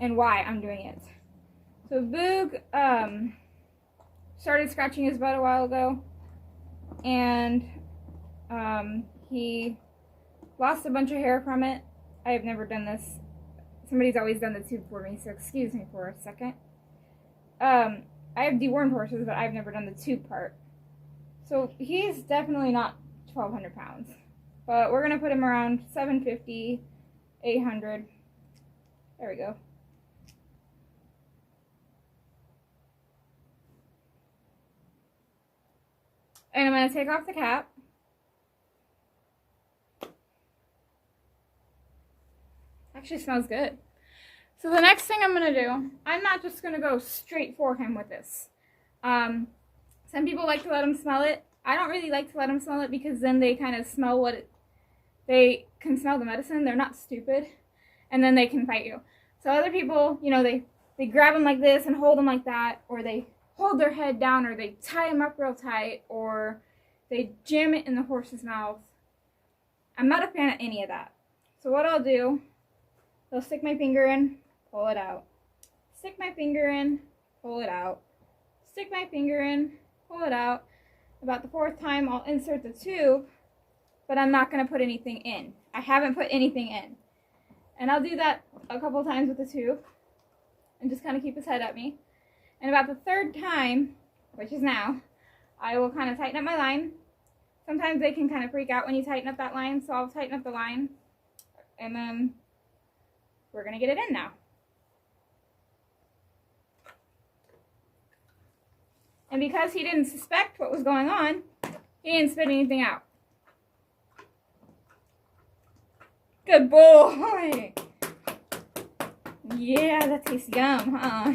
and why I'm doing it. So Boog started scratching his butt a while ago, and he lost a bunch of hair from it. I have never done this. Somebody's always done the tube for me, so excuse me for a second. I have dewormed horses, but I've never done the tube part. So he's definitely not 1,200 pounds. But we're going to put him around 750, 800. There we go. And I'm going to take off the cap. Actually smells good. So the next thing I'm going to do, I'm not just going to go straight for him with this. Some people like to let them smell it. I don't really like to let them smell it because then they kind of smell what it, they can smell the medicine. They're not stupid. And then they can fight you. So other people, you know, they grab them like this and hold them like that, or they hold their head down, or they tie them up real tight, or they jam it in the horse's mouth. I'm not a fan of any of that. So what I'll do, I'll stick my finger in, pull it out. Stick my finger in, pull it out. Stick my finger in, pull it out. About the fourth time, I'll insert the tube, but I'm not going to put anything in. I haven't put anything in. And I'll do that a couple times with the tube and just kind of keep his head at me. And about the third time, which is now, I will kind of tighten up my line. Sometimes they can kind of freak out when you tighten up that line, so I'll tighten up the line. And then we're going to get it in now. And because he didn't suspect what was going on, he didn't spit anything out. Good boy! Yeah, that tastes yum, huh?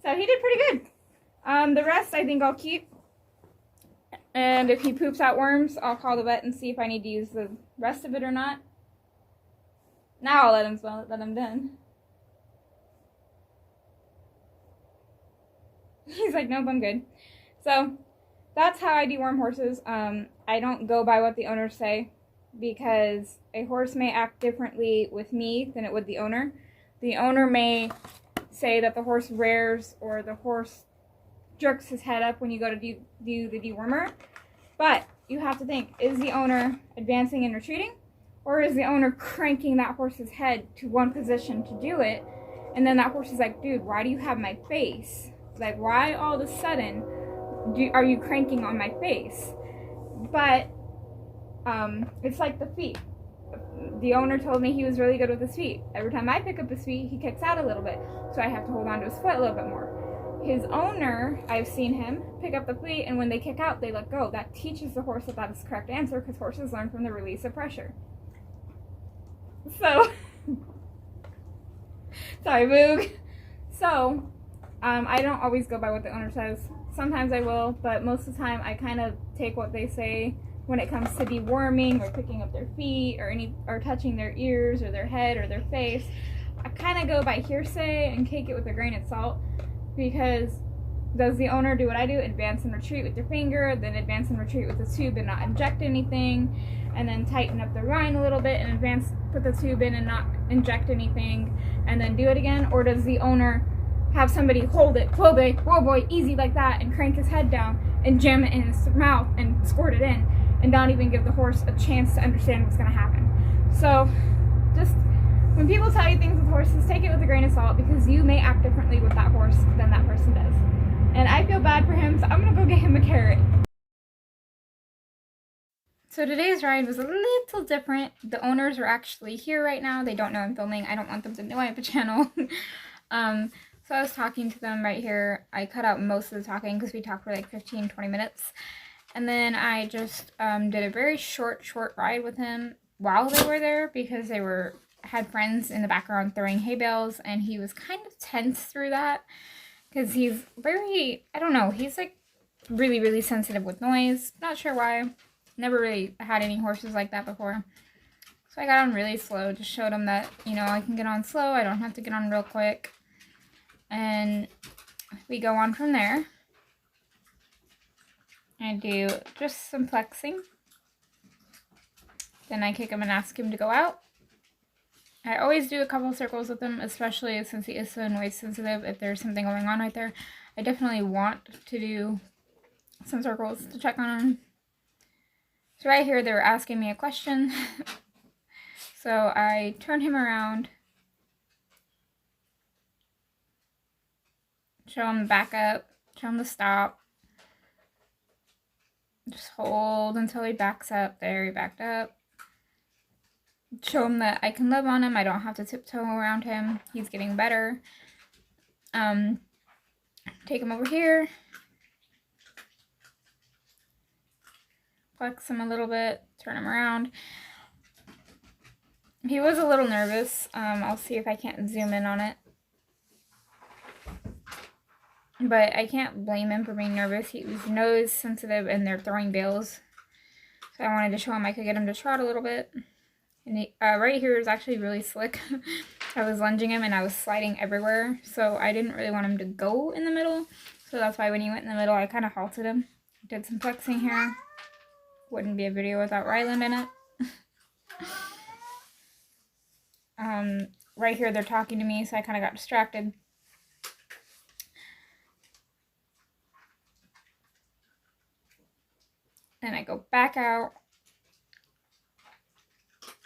So he did pretty good. The rest I think I'll keep. And if he poops out worms, I'll call the vet and see if I need to use the rest of it or not. Now I'll let him smell it, that I'm done. He's like, nope, I'm good. So that's how I deworm horses. I don't go by what the owners say, because a horse may act differently with me than it would the owner. The owner may say that the horse rears or the horse jerks his head up when you go to do the dewormer. But you have to think, is the owner advancing and retreating? Or is the owner cranking that horse's head to one position to do it? And then that horse is like, dude, why do you have my face? Like, why all of a sudden are you cranking on my face? But it's like the feet. The owner told me he was really good with his feet. Every time I pick up his feet, he kicks out a little bit. So I have to hold on to his foot a little bit more. His owner, I've seen him pick up the feet, and when they kick out, they let go. That teaches the horse that that is the correct answer, because horses learn from the release of pressure. So, sorry, Boog. So, I don't always go by what the owner says. Sometimes I will, but most of the time I kind of take what they say when it comes to deworming or picking up their feet or touching their ears or their head or their face. I kind of go by hearsay and take it with a grain of salt, because does the owner do what I do? Advance and retreat with your finger, then advance and retreat with the tube and not inject anything, and then tighten up the line a little bit and advance, put the tube in and not inject anything, and then do it again? Or does the owner have somebody hold it, whoa boy, easy like that, and crank his head down and jam it in his mouth and squirt it in, and not even give the horse a chance to understand what's going to happen? So just when people tell you things with horses, take it with a grain of salt, because you may act differently with that horse than that person does. And I feel bad for him, so I'm going to go get him a carrot. So today's ride was a little different. The owners are actually here right now. They don't know I'm filming. I don't want them to know I have a channel. So I was talking to them right here. I cut out most of the talking because we talked for like 15-20 minutes. And then I just did a very short ride with him while they were there, because they had friends in the background throwing hay bales, and he was kind of tense through that because he's very, I don't know, he's like really, really sensitive with noise. Not sure why. Never really had any horses like that before. So I got on really slow, just showed him that, you know, I can get on slow, I don't have to get on real quick. And we go on from there. I do just some flexing. Then I kick him and ask him to go out. I always do a couple circles with him, especially since he is so noise sensitive. If there's something going on right there, I definitely want to do some circles to check on him. So right here, they were asking me a question. So I turn him around, show him the back up, show him the stop. Just hold until he backs up. There, he backed up. Show him that I can love on him. I don't have to tiptoe around him. He's getting better. Take him over here. Flex him a little bit. Turn him around. He was a little nervous. I'll see if I can't zoom in on it. But I can't blame him for being nervous. He was nose sensitive and they're throwing bales. So I wanted to show him I could get him to trot a little bit. And he, right here is actually really slick. I was lunging him and I was sliding everywhere. So I didn't really want him to go in the middle. So that's why when he went in the middle, I kind of halted him. Did some flexing here. Wouldn't be a video without Ryland in it. Right here they're talking to me, so I kind of got distracted. Then I go back out.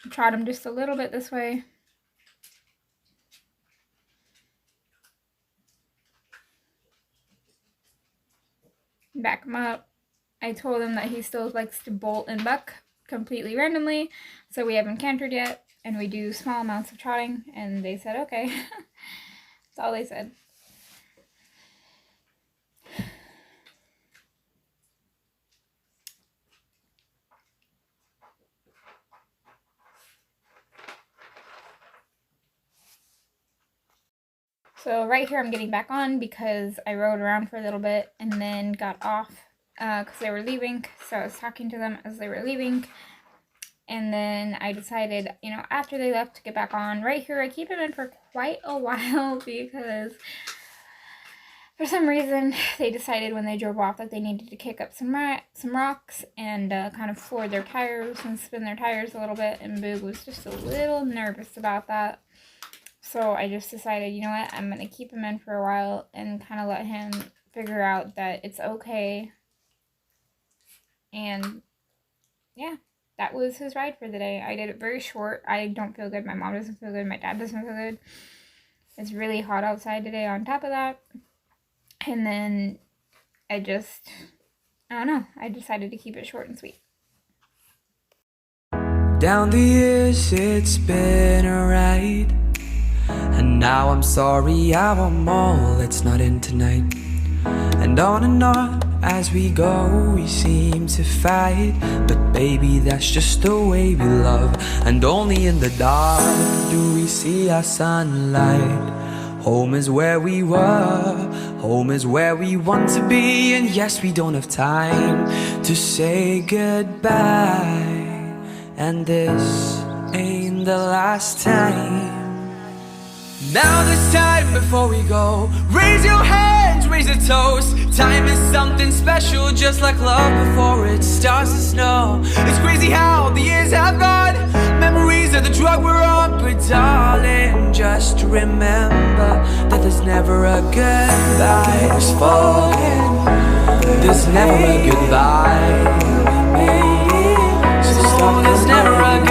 Trot him just a little bit this way. Back him up. I told him that he still likes to bolt and buck completely randomly, so we haven't cantered yet, and we do small amounts of trotting, and they said okay. That's all they said. So right here I'm getting back on because I rode around for a little bit and then got off because they were leaving. So I was talking to them as they were leaving. And then I decided, you know, after they left to get back on. Right here I keep them in for quite a while because for some reason they decided when they drove off that they needed to kick up some rocks and kind of floor their tires and spin their tires a little bit. And Boog was just a little nervous about that. So I just decided, you know what, I'm going to keep him in for a while and kind of let him figure out that it's okay. And yeah, that was his ride for the day. I did it very short. I don't feel good. My mom doesn't feel good. My dad doesn't feel good. It's really hot outside today on top of that. And then I don't know. I decided to keep it short and sweet. Down the years it's been a ride, and now I'm sorry I want more, let's not end tonight. And on as we go we seem to fight, but baby that's just the way we love. And only in the dark do we see our sunlight. Home is where we were, home is where we want to be. And yes, we don't have time to say goodbye, and this ain't the last time. Now this time before we go, raise your hands, raise a toast. Time is something special, just like love before it starts to snow. It's crazy how the years have gone, memories of the drug we're on. But darling, just remember that there's never a goodbye. Just forget, there's never a goodbye. So there's never a goodbye.